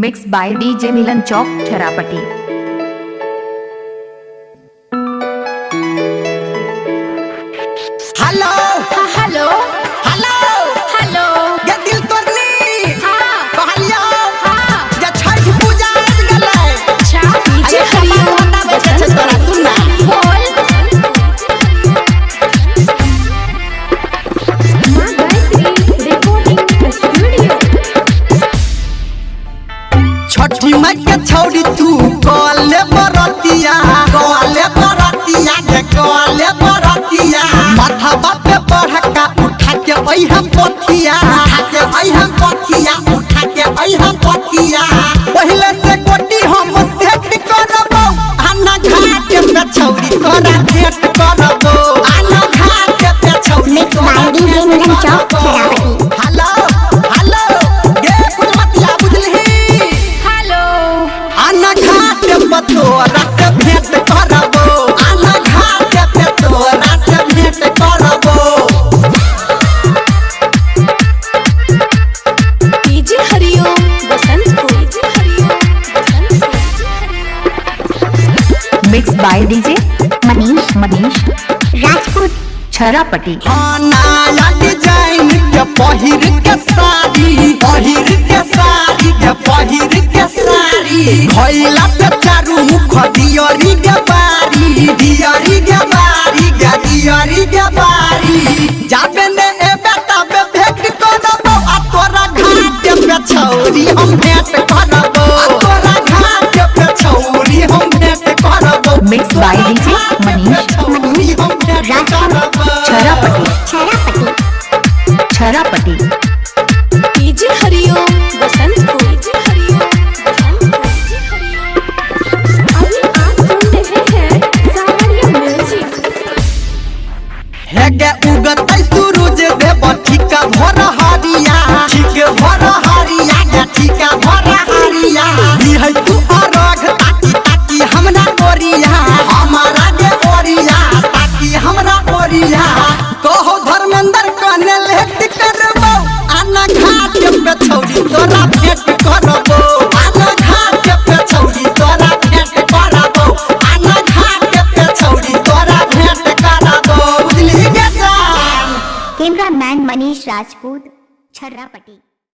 Mix by DJ Milan Chowk Chharapati. Hello hello hello hello ये दिल तोड़नी हाँ कहलियो हाँ ये छठ पूजा आ गेलै। अच्छा डीजे हरिओम पता बैठे छै तोरा सुन ना बोल मां गायत्री रिकॉर्डिंग स्टूडियो। छठी माई के छौरी तू कॉले बरतिया के कॉले बरतिया माथा बापे बढ़का उठा के हम पथिया उठा के हम पथिया पहले से कोटी हम सेट करबो आना घाट पे छौरी तोरा भेंट करबो आना घाट पे छौरी तोरा DJ Milan Chowk Chharapati. Hello hello गे फुलमतिया बुझलही हेलो आना घाट पे तोरा से भेंट करबो आना घाट पे तोरा से भेंट करबो। DJ Hariom Basantpur mix by DJ Manish Rajput Chharapati. खाना लग जाइन के पहिर के साड़ी खइला पे चारू मुख दियरी के बारी जाबे ने ए बेटा बे भेंट करबो आ तोरा घाट पे छौरी हम भेंट करबो आ तोरा घाट पे छौरी हम भेंट करबो। Mix by DJ Manish Rajput Chharapati. DJ Hariom Basantpur. अभी आप सुन रहे हैं सावरिया म्यूजिक। हेगे उगत सूरज देव ठीक भर हरिया दिहै तू अरघ ताकी हमरा ओरिया ताकी हमरा ओरिया कहो धर्मेंद्र कने लेट करबो आना घाट पे छौरी तोरा भेंट करबो आना घाट पे छौरी तोरा भेंट करबो आना घाट पे छौरी तोरा भेंट करबो बुझली गे जान। कैमरामैन मनीष राजपूत छर्रापटी।